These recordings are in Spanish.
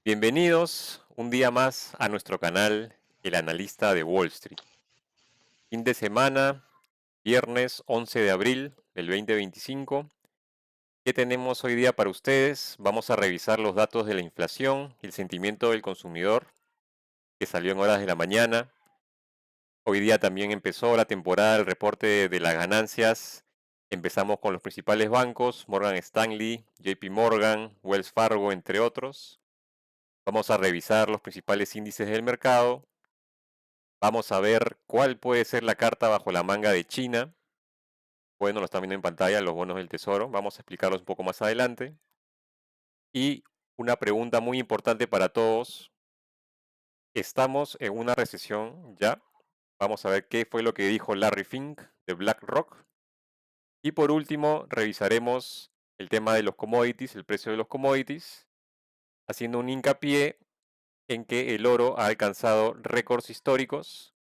Bienvenidos un día más a nuestro canal El Analista de Wall Street. Fin de semana, viernes 11 de abril del 2025. ¿Qué tenemos hoy día para ustedes? Vamos a revisar los datos de la inflación y el sentimiento del consumidor que salió en horas de la mañana. Hoy día también empezó la temporada del reporte de las ganancias. Empezamos con los principales bancos, Morgan Stanley, JP Morgan, Wells Fargo, entre otros. Vamos a revisar los principales índices del mercado. Vamos a ver cuál puede ser la carta bajo la manga de China. Bueno, lo están viendo en pantalla, los bonos del tesoro. Vamos a explicarlos un poco más adelante. Y una pregunta muy importante para todos. ¿Estamos en una recesión ya? Vamos a ver qué fue lo que dijo Larry Fink de BlackRock. Y por último, revisaremos el tema de los commodities, el precio de los commodities, haciendo un hincapié en que el oro ha alcanzado récords históricos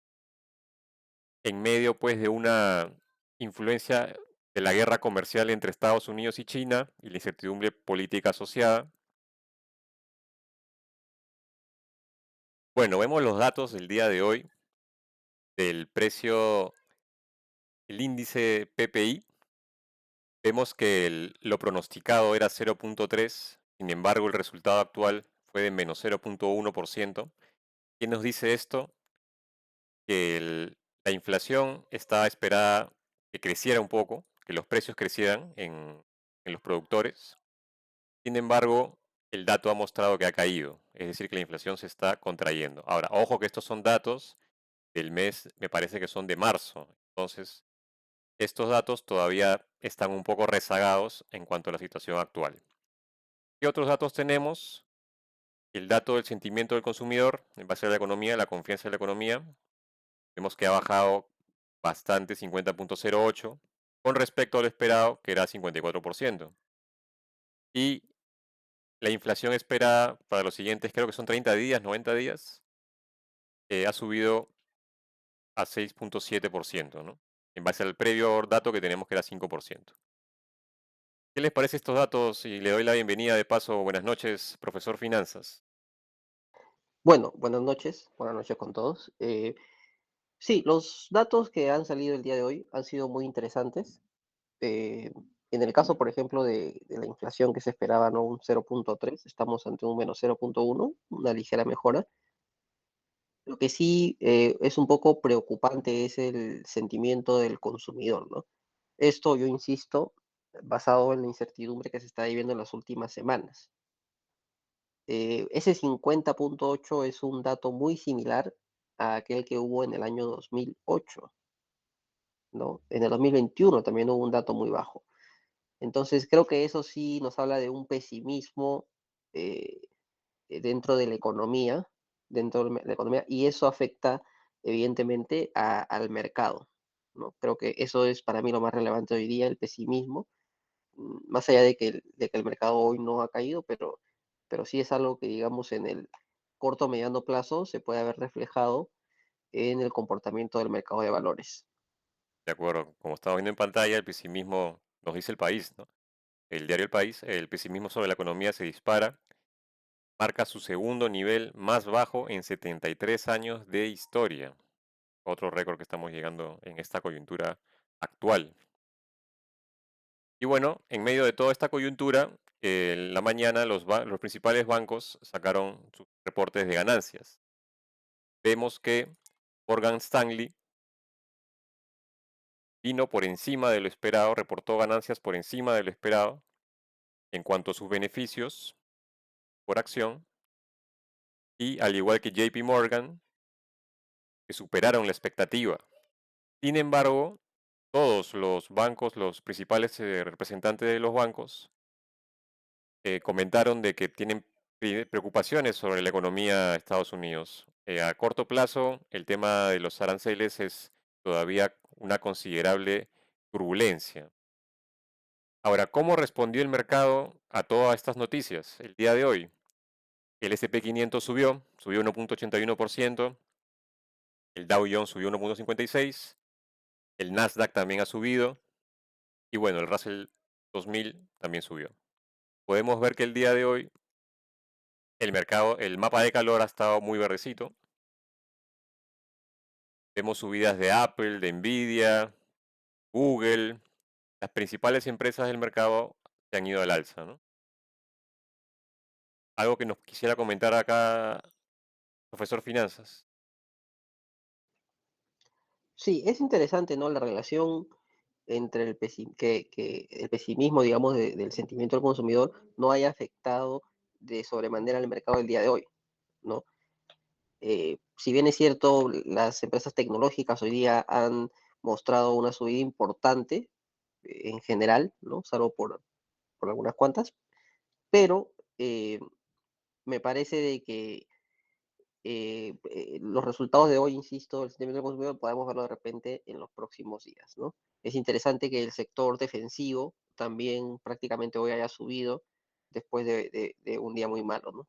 en medio pues de una influencia de la guerra comercial entre Estados Unidos y China y la incertidumbre política asociada. Bueno, vemos los datos del día de hoy del precio, el índice PPI. Vemos que lo pronosticado era 0.3, sin embargo el resultado actual fue de menos 0.1%. ¿Qué nos dice esto? Que la inflación está esperada que creciera un poco, que los precios crecieran en los productores. Sin embargo, el dato ha mostrado que ha caído, es decir, que la inflación se está contrayendo. Ahora, ojo que estos son datos del mes, me parece que son de marzo. Entonces, estos datos todavía están un poco rezagados en cuanto a la situación actual. ¿Qué otros datos tenemos? El dato del sentimiento del consumidor en base a la economía, la confianza de la economía. Vemos que ha bajado bastante, 50.08, con respecto a lo esperado, que era 54%. Y la inflación esperada para los siguientes, creo que son 30 días, 90 días, ha subido a 6.7%, ¿no? En base al previo dato que tenemos que era 5%. ¿Qué les parece estos datos? Y le doy la bienvenida de paso. Buenas noches, profesor Finanzas. Bueno, buenas noches con todos. Sí, los datos que han salido el día de hoy han sido muy interesantes. En el caso, por ejemplo, de la inflación que se esperaba, ¿no? Un 0.3, estamos ante un menos 0.1, una ligera mejora. Lo que sí es un poco preocupante es el sentimiento del consumidor, ¿no? Esto, yo insisto, basado en la incertidumbre que se está viviendo en las últimas semanas. Ese 50.8 es un dato muy similar a aquel que hubo en el año 2008, ¿no? En el 2021 también hubo un dato muy bajo. Entonces, creo que eso sí nos habla de un pesimismo eh, dentro de la economía, la economía, y eso afecta evidentemente al mercado, ¿no? Creo que eso es para mí lo más relevante hoy día, el pesimismo, más allá de que el mercado hoy no ha caído, pero sí es algo que, digamos, en el corto o mediano plazo se puede haber reflejado en el comportamiento del mercado de valores. De acuerdo, como estamos viendo en pantalla, el pesimismo nos dice el país, ¿no? El diario El País, el pesimismo sobre la economía se dispara, marca su segundo nivel más bajo en 73 años de historia. Otro récord que estamos llegando en esta coyuntura actual. Y bueno, en medio de toda esta coyuntura, en la mañana los principales bancos sacaron sus reportes de ganancias. Vemos que Morgan Stanley vino por encima de lo esperado, reportó ganancias por encima de lo esperado en cuanto a sus beneficios por acción, y al igual que JP Morgan, que superaron la expectativa. Sin embargo, todos los bancos, los principales representantes de los bancos, comentaron de que tienen preocupaciones sobre la economía de Estados Unidos. A corto plazo, el tema de los aranceles es todavía una considerable turbulencia. Ahora, ¿cómo respondió el mercado a todas estas noticias el día de hoy? El S&P 500 subió 1.81%, el Dow Jones subió 1.56%, el Nasdaq también ha subido y bueno, el Russell 2000 también subió. Podemos ver que el día de hoy El mercado, el mapa de calor ha estado muy verdecito. Vemos subidas de Apple, de Nvidia, Google. Las principales empresas del mercado se han ido al alza, ¿no? Algo que nos quisiera comentar acá, profesor Finanzas. Sí, es interesante, ¿no? La relación entre que el pesimismo, digamos, del sentimiento del consumidor no haya afectado de sobremanera al mercado del día de hoy, ¿no? Si bien es cierto, las empresas tecnológicas hoy día han mostrado una subida importante en general, ¿no? Salvo por algunas cuantas, pero me parece de que los resultados de hoy, insisto, el sentimiento del consumidor, podemos verlo de repente en los próximos días, ¿no? Es interesante que el sector defensivo también prácticamente hoy haya subido después de un día muy malo, ¿no?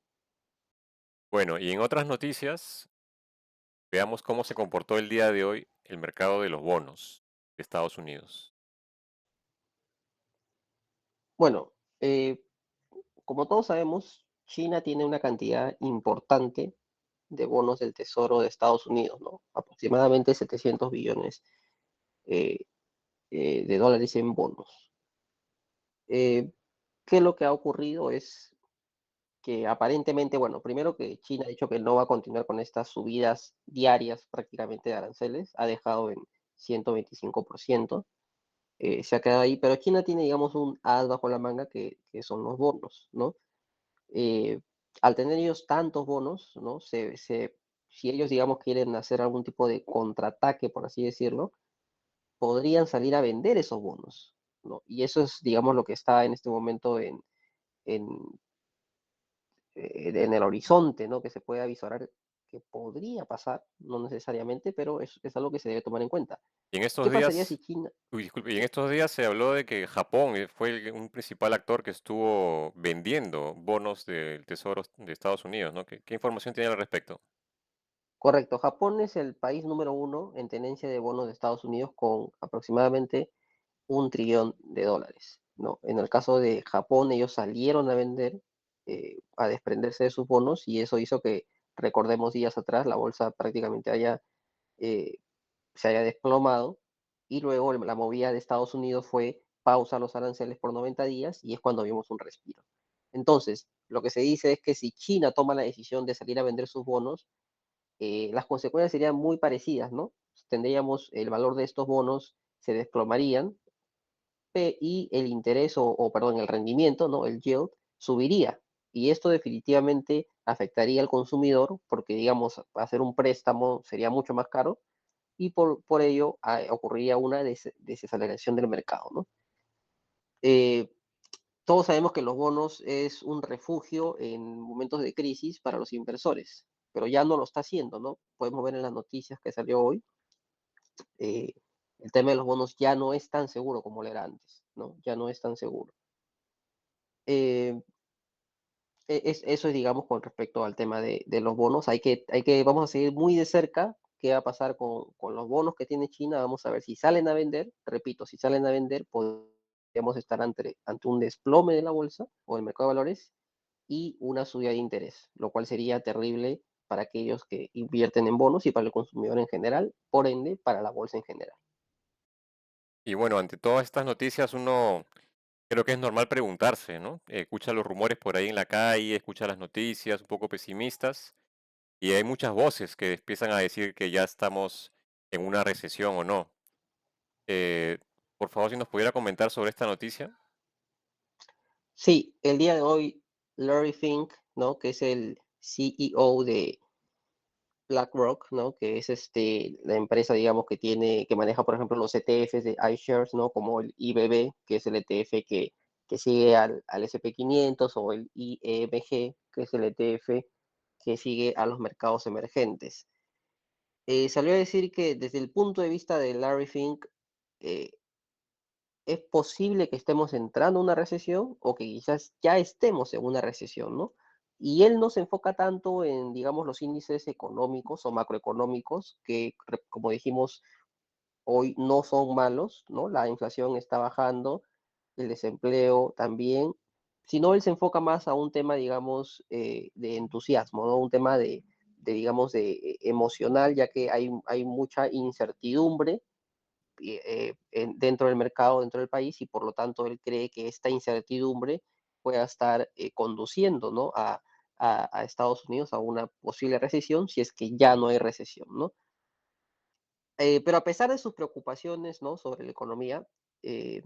Bueno, y en otras noticias, veamos cómo se comportó el día de hoy el mercado de los bonos de Estados Unidos. Bueno, como todos sabemos, China tiene una cantidad importante de bonos del Tesoro de Estados Unidos, ¿no? Aproximadamente 700 billones eh, de dólares en bonos. Eh, ¿Qué es lo que ha ocurrido? Es que aparentemente, bueno, primero que China ha dicho que no va a continuar con estas subidas diarias prácticamente de aranceles, ha dejado en 125%, se ha quedado ahí, pero China tiene, digamos, un as bajo la manga que son los bonos, ¿no? Eh, Al tener ellos tantos bonos, ¿no? Si ellos, digamos, quieren hacer algún tipo de contraataque, por así decirlo, podrían salir a vender esos bonos, ¿no? Y eso es, digamos, lo que está en este momento en, en el horizonte, ¿no? Que se puede avisorar que podría pasar, no necesariamente, pero es algo que se debe tomar en cuenta. Y en estos ¿Qué pasaría si días, China? uy, disculpe, y en Sí, estos días se habló de que Japón fue un principal actor que estuvo vendiendo bonos del Tesoro de Estados Unidos, ¿no? ¿Qué información tiene al respecto? correcto. Japón es el país número uno en tenencia de bonos de Estados Unidos con aproximadamente 1 trillón de dólares, ¿no? En el caso de Japón, ellos salieron a vender, a desprenderse de sus bonos y eso hizo que, recordemos días atrás, la bolsa prácticamente eh, se haya desplomado y luego la movida de Estados Unidos fue pausa los aranceles por 90 días y es cuando vimos un respiro. Entonces, lo que se dice es que si China toma la decisión de salir a vender sus bonos, las consecuencias serían muy parecidas, ¿no? Tendríamos el valor de estos bonos se desplomarían y el interés perdón, el rendimiento, ¿no? El yield subiría. Y esto definitivamente afectaría al consumidor porque, digamos, hacer un préstamo sería mucho más caro y por ello ocurriría una desaceleración del mercado, ¿no? Eh, Todos sabemos que los bonos es un refugio en momentos de crisis para los inversores, pero ya no lo está haciendo, ¿no? Podemos ver en las noticias que salió hoy, eh, el tema de los bonos ya no es tan seguro como lo era antes, ¿no? Ya no es tan seguro. Eh, Eso es, digamos, con respecto al tema de los bonos. Vamos a seguir muy de cerca qué va a pasar con los bonos que tiene China. Vamos a ver si salen a vender. Repito, si salen a vender, podríamos estar ante un desplome de la bolsa o del mercado de valores y una subida de interés, lo cual sería terrible para aquellos que invierten en bonos y para el consumidor en general, por ende, para la bolsa en general. Y bueno, ante todas estas noticias, uno creo que es normal preguntarse, ¿no? Escucha los rumores por ahí en la calle, escucha las noticias un poco pesimistas, y hay muchas voces que empiezan a decir que ya estamos en una recesión o no. Eh, por favor, si nos pudiera comentar sobre esta noticia. Sí, el día de hoy, Larry Fink, ¿no? Que es el CEO de BlackRock, ¿no? Que es la empresa, digamos, que maneja, por ejemplo, los ETFs de iShares, ¿no? Como el IBB, que es el ETF que sigue al SP 500, o el IEMG, que es el ETF que sigue a los mercados emergentes. Salió a decir que desde el punto de vista de Larry Fink, eh, es posible que estemos entrando en una recesión o que quizás ya estemos en una recesión, ¿no? Y él no se enfoca tanto en, digamos, los índices económicos o macroeconómicos, que, como dijimos, hoy no son malos, ¿no? La inflación está bajando, el desempleo también, sino él se enfoca más a un tema, digamos, de entusiasmo, ¿no? Un tema digamos, emocional, ya que hay mucha incertidumbre dentro del mercado, dentro del país, y por lo tanto él cree que esta incertidumbre pueda estar conduciendo, ¿no? A Estados Unidos a una posible recesión, si es que ya no hay recesión, ¿no? Pero a pesar de sus preocupaciones, ¿no? Sobre la economía, eh,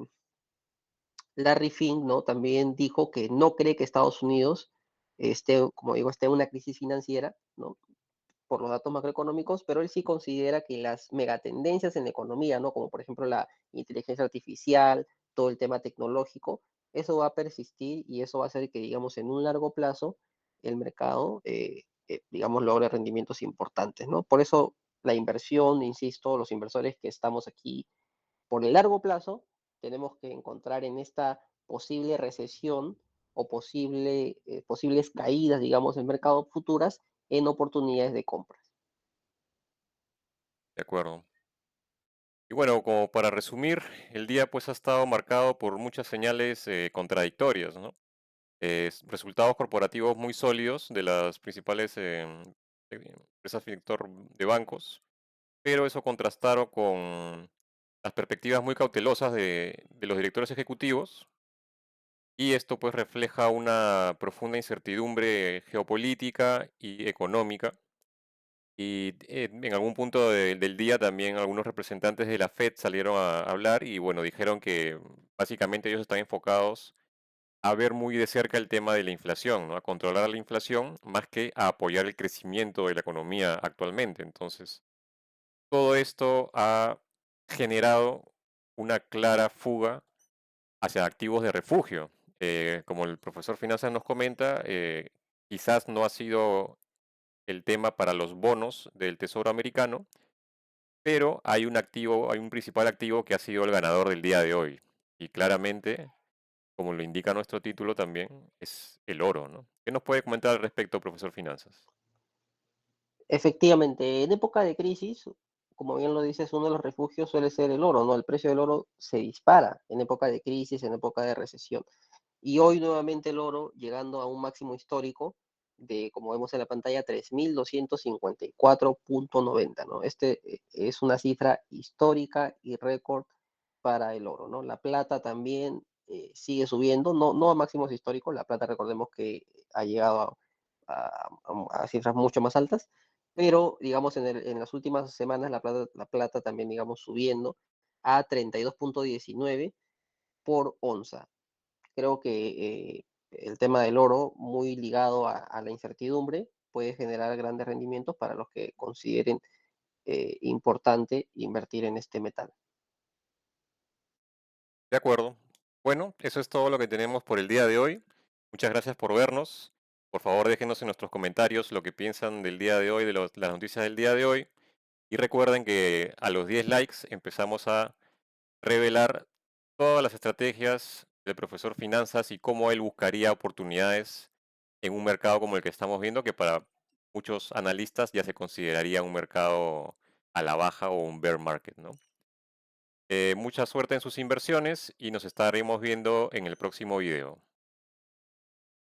Larry Fink, ¿no? También dijo que no cree que Estados Unidos esté, como digo, esté en una crisis financiera, ¿no? Por los datos macroeconómicos, pero él sí considera que las megatendencias en la economía, ¿no? Como por ejemplo la inteligencia artificial, todo el tema tecnológico, eso va a persistir y eso va a hacer que, digamos, en un largo plazo el mercado, digamos, logre rendimientos importantes, ¿no? Por eso la inversión, insisto, los inversores que estamos aquí por el largo plazo, tenemos que encontrar en esta posible recesión o posibles caídas, digamos, en mercado futuras en oportunidades de compras. De acuerdo. Y bueno, como para resumir, el día pues ha estado marcado por muchas señales contradictorias, ¿no? Resultados corporativos muy sólidos de las principales empresas del sector de bancos, pero eso contrastaron con las perspectivas muy cautelosas de los directores ejecutivos, y esto pues refleja una profunda incertidumbre geopolítica y económica. Y en algún punto del día también algunos representantes de la Fed salieron a hablar y bueno, dijeron que básicamente ellos están enfocados a ver muy de cerca el tema de la inflación, ¿no? A controlar la inflación más que a apoyar el crecimiento de la economía actualmente. Entonces, todo esto ha generado una clara fuga hacia activos de refugio. Como el profesor Finanzas nos comenta, quizás no ha sido el tema para los bonos del Tesoro americano, pero hay un activo, hay un principal activo que ha sido el ganador del día de hoy. Y claramente, como lo indica nuestro título también, es el oro, ¿no? ¿Qué nos puede comentar al respecto, profesor Finanzas? Efectivamente, en época de crisis, como bien lo dices, uno de los refugios suele ser el oro, ¿no? El precio del oro se dispara en época de crisis, en época de recesión. Y hoy nuevamente el oro llegando a un máximo histórico de, como vemos en la pantalla, 3.254,90, ¿no? Es una cifra histórica y récord para el oro, ¿no? La plata también sigue subiendo, no a máximos históricos, la plata recordemos que ha llegado a cifras mucho más altas, pero digamos en las últimas semanas la plata también, digamos, subiendo a 32,19 por onza. Creo que el tema del oro, muy ligado a la incertidumbre, puede generar grandes rendimientos para los que consideren importante invertir en este metal. De acuerdo. Bueno, eso es todo lo que tenemos por el día de hoy. Muchas gracias por vernos. Por favor, déjenos en nuestros comentarios lo que piensan del día de hoy, de las noticias del día de hoy. Y recuerden que a los 10 likes empezamos a revelar todas las estrategias del profesor Finanzas y cómo él buscaría oportunidades en un mercado como el que estamos viendo, que para muchos analistas ya se consideraría un mercado a la baja o un bear market, ¿no? Mucha suerte en sus inversiones y nos estaremos viendo en el próximo video.